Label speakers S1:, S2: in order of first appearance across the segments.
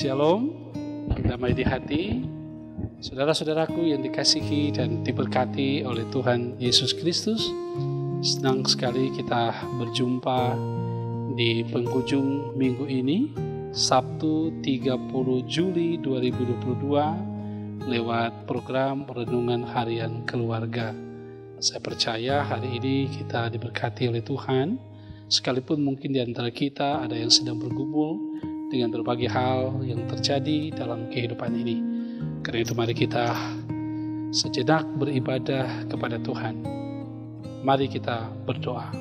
S1: Shalom, damai di hati, saudara-saudaraku yang dikasihi dan diberkati oleh Tuhan Yesus Kristus. Senang sekali kita berjumpa di penghujung minggu ini, Sabtu 30 Juli 2022, lewat program Renungan Harian Keluarga. Saya percaya hari ini kita diberkati oleh Tuhan, sekalipun mungkin di antara kita ada yang sedang bergumul dengan berbagai hal yang terjadi dalam kehidupan ini. Karena itu mari kita sejenak beribadah kepada Tuhan. Mari kita berdoa.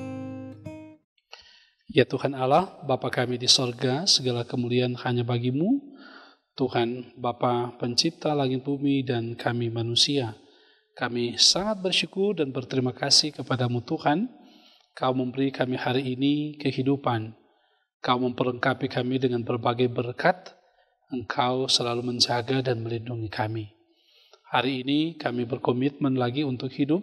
S1: Ya Tuhan Allah, Bapa kami di sorga, segala kemuliaan hanya bagi-Mu. Tuhan, Bapa pencipta langit bumi dan kami manusia. Kami sangat bersyukur dan berterima kasih kepada-Mu Tuhan. Kau memberi kami hari ini kehidupan. Kau memperlengkapi kami dengan berbagai berkat. Engkau selalu menjaga dan melindungi kami. Hari ini kami berkomitmen lagi untuk hidup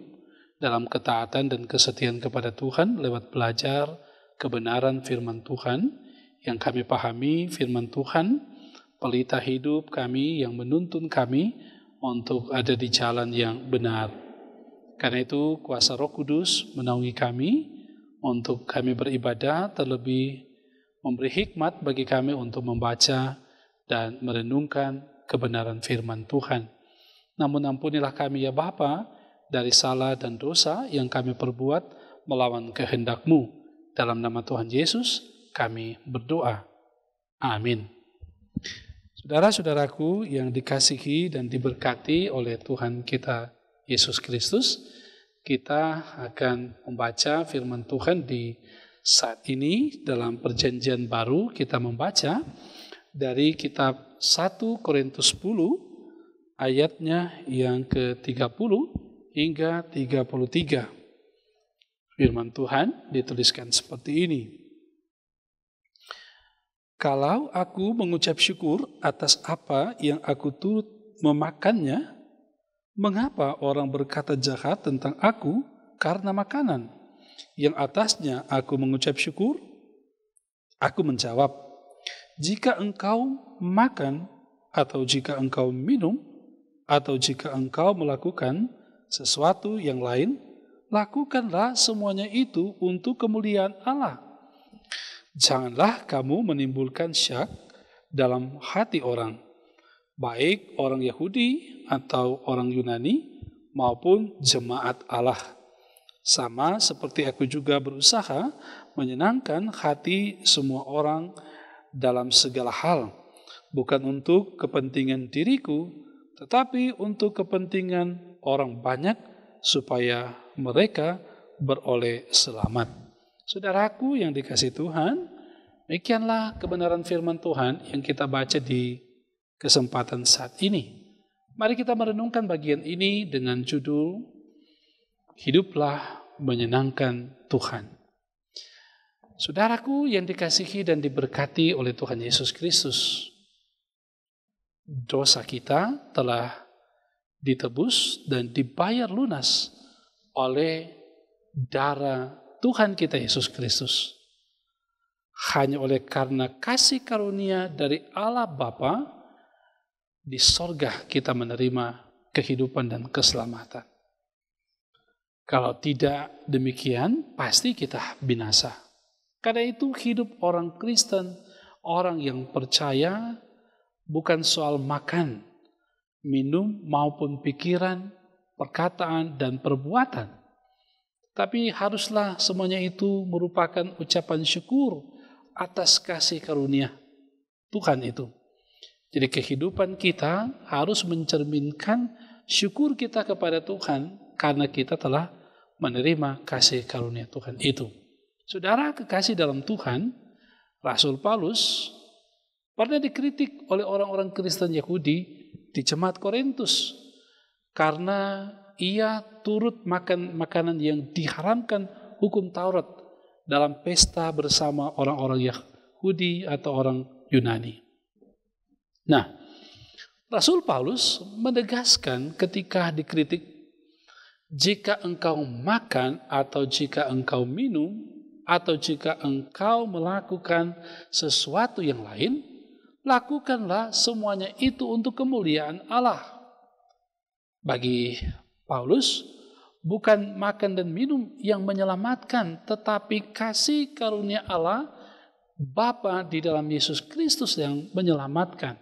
S1: dalam ketaatan dan kesetiaan kepada Tuhan lewat belajar kebenaran firman Tuhan yang kami pahami. Firman Tuhan, pelita hidup kami yang menuntun kami untuk ada di jalan yang benar. Karena itu kuasa Roh Kudus menaungi kami untuk kami beribadah, terlebih memberi hikmat bagi kami untuk membaca dan merenungkan kebenaran firman Tuhan. Namun ampunilah kami ya Bapa dari salah dan dosa yang kami perbuat melawan kehendak-Mu. Dalam nama Tuhan Yesus kami berdoa. Amin. Saudara-saudaraku yang dikasihi dan diberkati oleh Tuhan kita Yesus Kristus, kita akan membaca firman Tuhan di saat ini dalam perjanjian baru. Kita membaca dari kitab 1 Korintus 10 ayatnya yang ke-30 hingga 33. Firman Tuhan dituliskan seperti ini. Kalau aku mengucap syukur atas apa yang aku turut memakannya, mengapa orang berkata jahat tentang aku karena makanan yang atasnya aku mengucap syukur? Aku menjawab, jika engkau makan, atau jika engkau minum, atau jika engkau melakukan sesuatu yang lain, lakukanlah semuanya itu untuk kemuliaan Allah. Janganlah kamu menimbulkan syak dalam hati orang, baik orang Yahudi atau orang Yunani maupun jemaat Allah. Sama seperti aku juga berusaha menyenangkan hati semua orang dalam segala hal, bukan untuk kepentingan diriku, tetapi untuk kepentingan orang banyak, supaya mereka beroleh selamat. Saudaraku yang dikasihi Tuhan, demikianlah kebenaran firman Tuhan yang kita baca di kesempatan saat ini. Mari kita merenungkan bagian ini dengan judul Hiduplah menyenangkan Tuhan. Saudaraku yang dikasihi dan diberkati oleh Tuhan Yesus Kristus, dosa kita telah ditebus dan dibayar lunas oleh darah Tuhan kita Yesus Kristus. Hanya oleh karena kasih karunia dari Allah Bapa, di sorga kita menerima kehidupan dan keselamatan. Kalau tidak demikian, pasti kita binasa. Karena itu hidup orang Kristen, orang yang percaya, bukan soal makan, minum maupun pikiran, perkataan dan perbuatan. Tapi haruslah semuanya itu merupakan ucapan syukur atas kasih karunia Tuhan itu. Jadi kehidupan kita harus mencerminkan syukur kita kepada Tuhan karena kita telah menerima kasih karunia Tuhan itu. Saudara kekasih dalam Tuhan, Rasul Paulus pernah dikritik oleh orang-orang Kristen Yahudi di jemaat Korintus karena ia turut makan makanan yang diharamkan hukum Taurat dalam pesta bersama orang-orang Yahudi atau orang Yunani. Nah, Rasul Paulus menegaskan ketika dikritik, jika engkau makan atau jika engkau minum atau jika engkau melakukan sesuatu yang lain, lakukanlah semuanya itu untuk kemuliaan Allah. Bagi Paulus, bukan makan dan minum yang menyelamatkan, tetapi kasih karunia Allah Bapa di dalam Yesus Kristus yang menyelamatkan.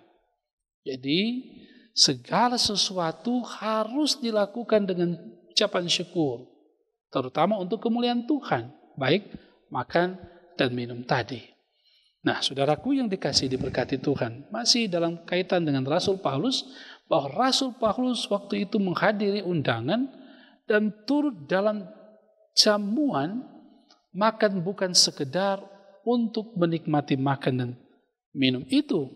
S1: Jadi, segala sesuatu harus dilakukan dengan ucapan syukur, terutama untuk kemuliaan Tuhan, baik makan dan minum tadi. Nah, saudaraku yang dikasihi diberkati Tuhan, masih dalam kaitan dengan Rasul Paulus, bahwa Rasul Paulus waktu itu menghadiri undangan dan turut dalam jamuan makan bukan sekedar untuk menikmati makan dan minum itu,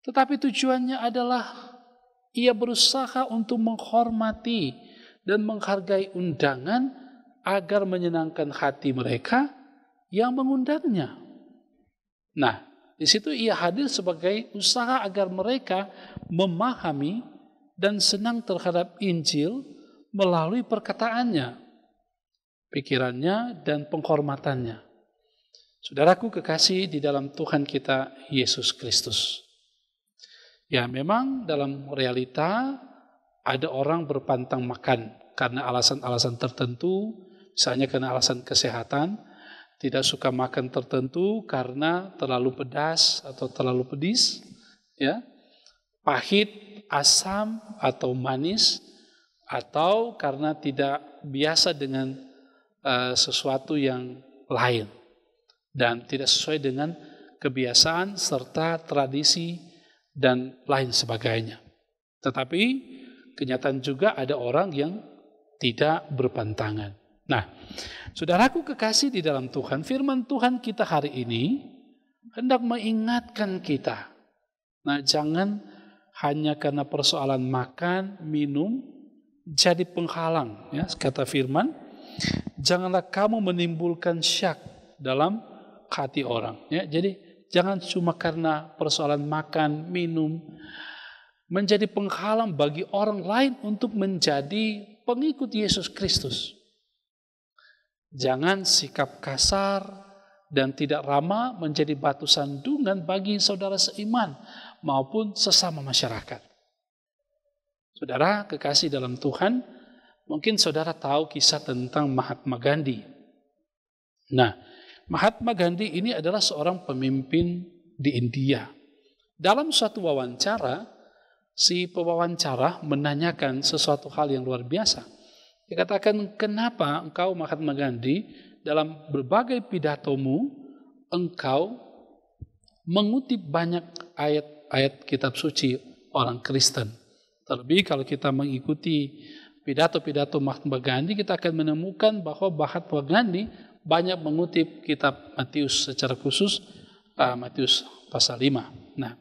S1: tetapi tujuannya adalah ia berusaha untuk menghormati dan menghargai undangan agar menyenangkan hati mereka yang mengundangnya. Nah, di situ ia hadir sebagai usaha agar mereka memahami dan senang terhadap Injil melalui perkataannya, pikirannya, dan penghormatannya. Saudaraku kekasih di dalam Tuhan kita Yesus Kristus. Ya, memang dalam realita ada orang berpantang makan karena alasan-alasan tertentu, misalnya karena alasan kesehatan, tidak suka makan tertentu karena terlalu pedas atau terlalu pedis, ya, pahit, asam atau manis, atau karena tidak biasa dengan sesuatu yang lain dan tidak sesuai dengan kebiasaan serta tradisi dan lain sebagainya. Tetapi kenyataan juga ada orang yang tidak berpantangan. Nah, saudaraku kekasih di dalam Tuhan, firman Tuhan kita hari ini hendak mengingatkan kita. Nah, jangan hanya karena persoalan makan, minum, jadi penghalang. Ya, kata firman, janganlah kamu menimbulkan syak dalam hati orang. Ya, jadi jangan cuma karena persoalan makan, minum, menjadi penghalang bagi orang lain untuk menjadi pengikut Yesus Kristus. Jangan sikap kasar dan tidak ramah menjadi batu sandungan bagi saudara seiman maupun sesama masyarakat. Saudara kekasih dalam Tuhan, mungkin saudara tahu kisah tentang Mahatma Gandhi. Nah, Mahatma Gandhi ini adalah seorang pemimpin di India. Dalam suatu wawancara, si pewawancara menanyakan sesuatu hal yang luar biasa. Dia katakan, kenapa engkau Mahatma Gandhi dalam berbagai pidatomu engkau mengutip banyak ayat-ayat kitab suci orang Kristen. Terlebih kalau kita mengikuti pidato-pidato Mahatma Gandhi, kita akan menemukan bahwa Mahatma Gandhi banyak mengutip kitab Matius secara khusus, Matius pasal 5. Nah,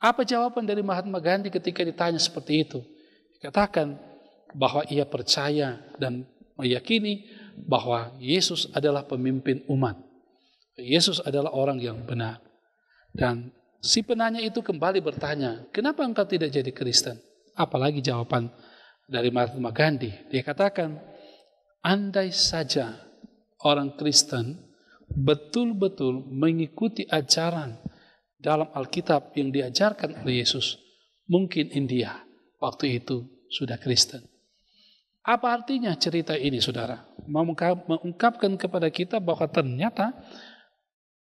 S1: apa jawaban dari Mahatma Gandhi ketika ditanya seperti itu? Dikatakan bahwa ia percaya dan meyakini bahwa Yesus adalah pemimpin umat. Yesus adalah orang yang benar. Dan si penanya itu kembali bertanya, kenapa engkau tidak jadi Kristen? Apalagi jawaban dari Mahatma Gandhi. Dia katakan, andai saja orang Kristen betul-betul mengikuti ajaran dalam Alkitab yang diajarkan oleh Yesus, mungkin India waktu itu sudah Kristen. Apa artinya cerita ini, saudara? Mengungkapkan kepada kita bahwa ternyata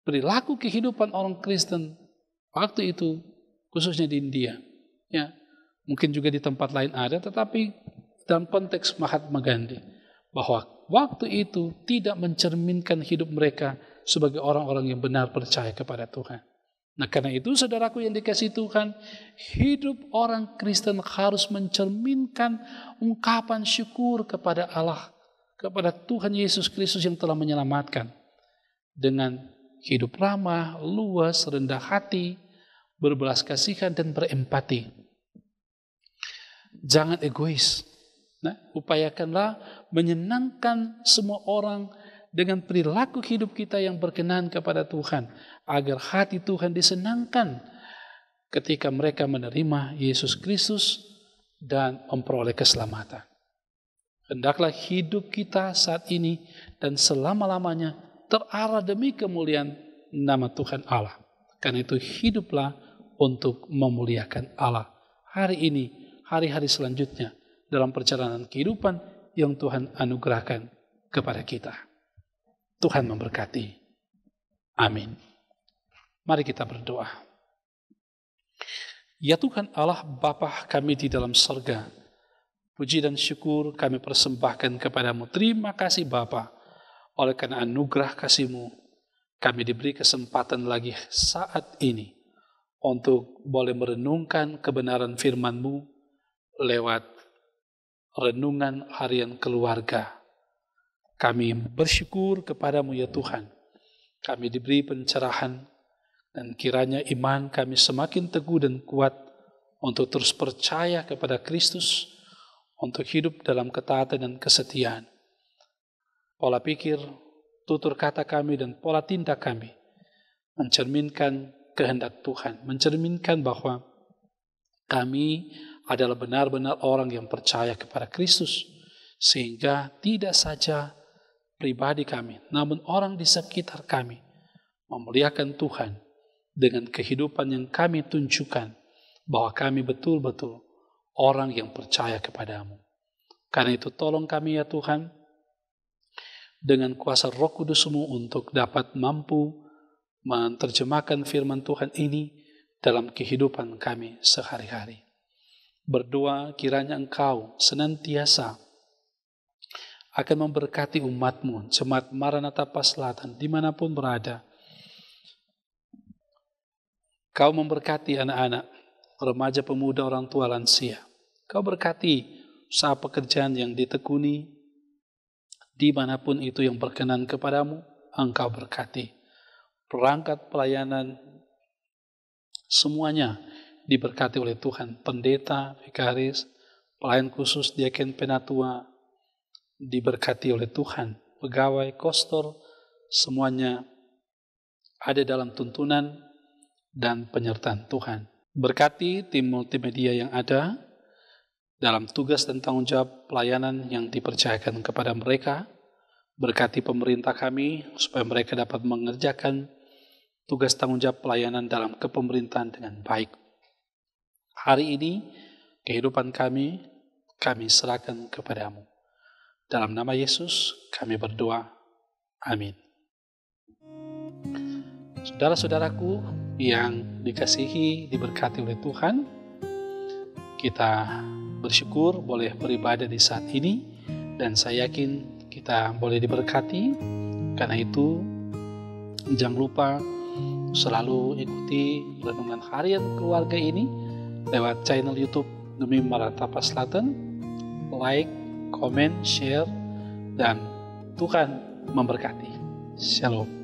S1: perilaku kehidupan orang Kristen waktu itu, khususnya di India, ya, mungkin juga di tempat lain ada, tetapi dalam konteks Mahatma Gandhi, bahwa waktu itu tidak mencerminkan hidup mereka sebagai orang-orang yang benar percaya kepada Tuhan. Nah, karena itu saudaraku yang dikasihi Tuhan, hidup orang Kristen harus mencerminkan ungkapan syukur kepada Allah, kepada Tuhan Yesus Kristus yang telah menyelamatkan. Dengan hidup ramah, luas, rendah hati, berbelas kasihan dan berempati. Jangan egois. Nah, upayakanlah menyenangkan semua orang dengan perilaku hidup kita yang berkenan kepada Tuhan, agar hati Tuhan disenangkan ketika mereka menerima Yesus Kristus dan memperoleh keselamatan. Hendaklah hidup kita saat ini dan selama-lamanya terarah demi kemuliaan nama Tuhan Allah. Karena itu hiduplah untuk memuliakan Allah. Hari ini, hari-hari selanjutnya, dalam perjalanan kehidupan yang Tuhan anugerahkan kepada kita. Tuhan memberkati. Amin. Mari kita berdoa. Ya Tuhan Allah Bapa kami di dalam surga, puji dan syukur kami persembahkan kepadamu. Terima kasih Bapa, oleh karena anugerah kasih-Mu, kami diberi kesempatan lagi saat ini untuk boleh merenungkan kebenaran firman-Mu lewat renungan harian keluarga. Kami bersyukur kepadamu ya Tuhan. Kami diberi pencerahan dan kiranya iman kami semakin teguh dan kuat untuk terus percaya kepada Kristus, untuk hidup dalam ketaatan dan kesetiaan. Pola pikir, tutur kata kami dan pola tindak kami mencerminkan kehendak Tuhan, mencerminkan bahwa kami adalah benar-benar orang yang percaya kepada Kristus, sehingga tidak saja pribadi kami, namun orang di sekitar kami memuliakan Tuhan dengan kehidupan yang kami tunjukkan bahwa kami betul-betul orang yang percaya kepadamu. Karena itu tolong kami ya Tuhan, dengan kuasa Roh Kudus-Mu untuk dapat mampu menerjemahkan firman Tuhan ini dalam kehidupan kami sehari-hari. Berdoa kiranya Engkau senantiasa akan memberkati umat-Mu, Jemaat Maranatha Paslatan, dimanapun berada. Kau memberkati anak-anak, remaja, pemuda, orang tua, lansia. Kau berkati usaha pekerjaan yang ditekuni, dimanapun itu yang berkenan kepadamu, Engkau berkati. Perangkat pelayanan, semuanya diberkati oleh Tuhan. Pendeta, vikaris, pelayan khusus, diaken, penatua, diberkati oleh Tuhan. Pegawai, kostor, semuanya ada dalam tuntunan dan penyertaan Tuhan. Berkati tim multimedia yang ada dalam tugas dan tanggung jawab pelayanan yang dipercayakan kepada mereka. Berkati pemerintah kami supaya mereka dapat mengerjakan tugas tanggung jawab pelayanan dalam kepemerintahan dengan baik. Hari ini kehidupan kami serahkan kepadamu. Dalam nama Yesus kami berdoa. Amin. Saudara-saudaraku yang dikasihi, diberkati oleh Tuhan, kita bersyukur boleh beribadah di saat ini, dan saya yakin kita boleh diberkati. Karena itu jangan lupa selalu ikuti renungan harian keluarga ini lewat channel YouTube Demi Maranatha Paslatan. Like, komen, share, dan Tuhan memberkati. Shalom.